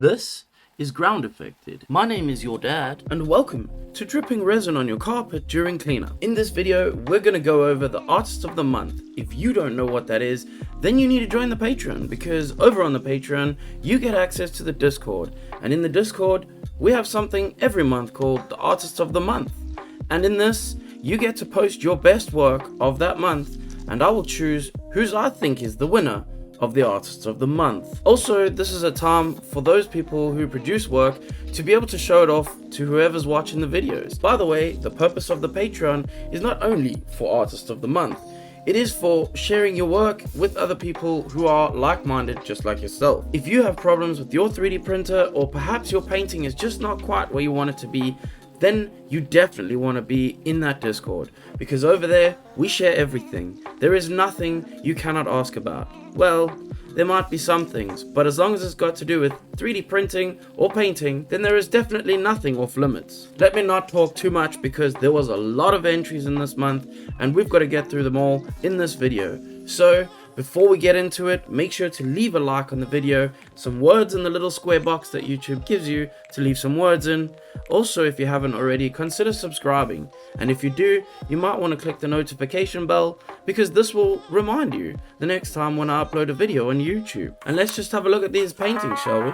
This is Groundeffected. My name is your dad, and welcome to dripping resin on your carpet during cleanup. In this video, we're gonna go over the Artist of the Month. If you don't know what that is, then you need to join the Patreon, because over on the Patreon, you get access to the Discord. And in the Discord, we have something every month called the Artist of the Month. And in this, you get to post your best work of that month, and I will choose whose I think is the winner of the Artist of the Month. Also, this is a time for those people who produce work to be able to show it off to whoever's watching the videos. By the way, the purpose of the Patreon is not only for Artist of the Month, it is for sharing your work with other people who are like-minded just like yourself. If you have problems with your 3D printer, or perhaps your painting is just not quite where you want it to be, then you definitely want to be in that Discord, because over there we share everything. There is nothing you cannot ask about. Well, there might be some things, but as long as it's got to do with 3D printing or painting, then there is definitely nothing off limits. Let me not talk too much, because there was a lot of entries in this month and we've got to get through them all in this video. So before we get into it, make sure to leave a like on the video, some words in the little square box that YouTube gives you to leave some words in. Also, if you haven't already, consider subscribing, and if you do, you might want to click the notification bell, because this will remind you the next time when I upload a video on YouTube. And let's just have a look at these paintings, shall we?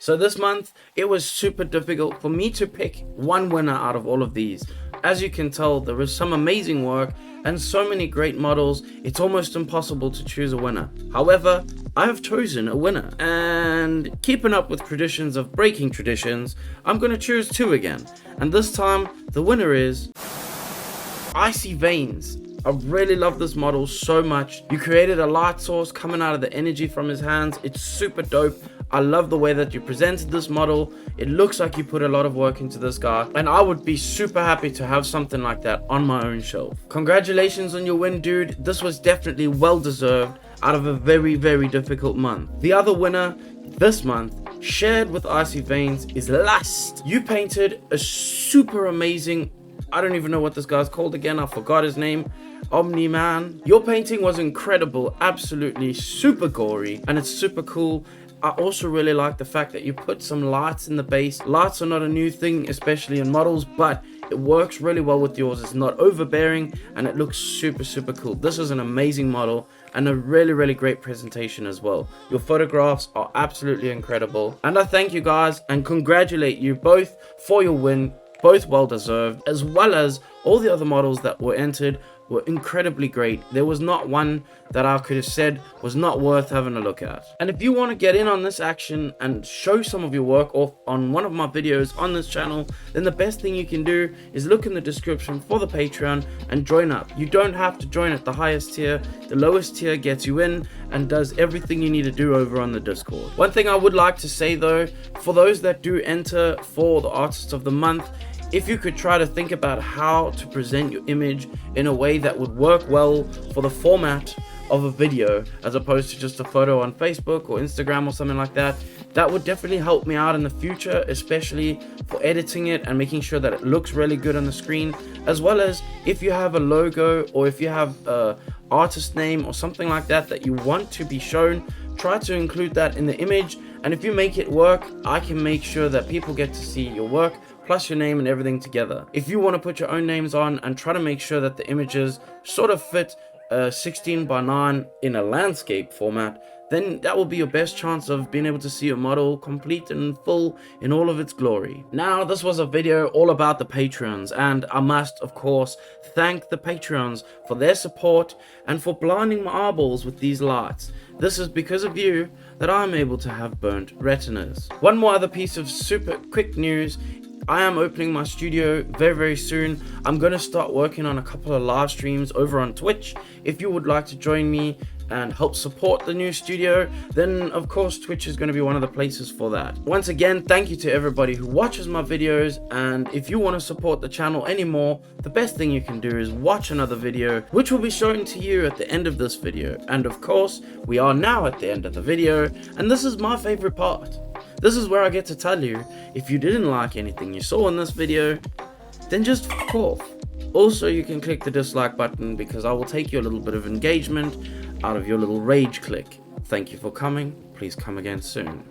So this month, it was super difficult for me to pick one winner out of all of these. As you can tell, there is some amazing work and so many great models, it's almost impossible to choose a winner. However, I have chosen a winner, and keeping up with traditions of breaking traditions, I'm going to choose two again. And this time, the winner is Icy Veins. I really love this model so much. You created a light source coming out of the energy from his hands. It's super dope. I love the way that you presented this model. It looks like you put a lot of work into this guy, and I would be super happy to have something like that on my own shelf. Congratulations on your win, dude. This was definitely well deserved out of a very, very difficult month. The other winner this month, shared with Icy Veins, is Lust. You painted a super amazing, I don't even know what this guy's called again, I forgot his name, Omni-Man. Your painting was incredible, absolutely super gory, and it's super cool. I also really like the fact that you put some lights in the base. Lights are not a new thing, especially in models, but it works really well with yours. It's not overbearing and it looks super, super cool. This is an amazing model and a really, really great presentation as well. Your photographs are absolutely incredible. And I thank you guys and congratulate you both for your win. Both well deserved, as well as all the other models that were entered were incredibly great. There was not one that I could have said was not worth having a look at. And if you want to get in on this action and show some of your work off on one of my videos on this channel, then the best thing you can do is look in the description for the Patreon and join up. You don't have to join at the highest tier. The lowest tier gets you in and does everything you need to do over on the Discord. One thing I would like to say though, for those that do enter for the Artist of the Month, if you could try to think about how to present your image in a way that would work well for the format of a video as opposed to just a photo on Facebook or Instagram or something like that, that would definitely help me out in the future, especially for editing it and making sure that it looks really good on the screen, as well as if you have a logo or if you have a artist name or something like that that you want to be shown, try to include that in the image. And if you make it work, I can make sure that people get to see your work plus your name and everything together. If you want to put your own names on and try to make sure that the images sort of fit 16 by 9 in a landscape format, then that will be your best chance of being able to see your model complete and full in all of its glory. Now, this was a video all about the Patreons, and I must, of course, thank the Patreons for their support and for blinding my eyeballs with these lights. This is because of you that I'm able to have burnt retinas. One more other piece of super quick news. I am opening my studio very, very soon. I'm going to start working on a couple of live streams over on Twitch. If you would like to join me and help support the new studio, then of course Twitch is going to be one of the places for that. Once again, thank you to everybody who watches my videos, and if you want to support the channel anymore, the best thing you can do is watch another video which will be shown to you at the end of this video. And of course, we are now at the end of the video, and this is my favorite part. This is where I get to tell you, if you didn't like anything you saw in this video, then just f*** off. Also, you can click the dislike button because I will take you a little bit of engagement out of your little rage click. Thank you for coming. Please come again soon.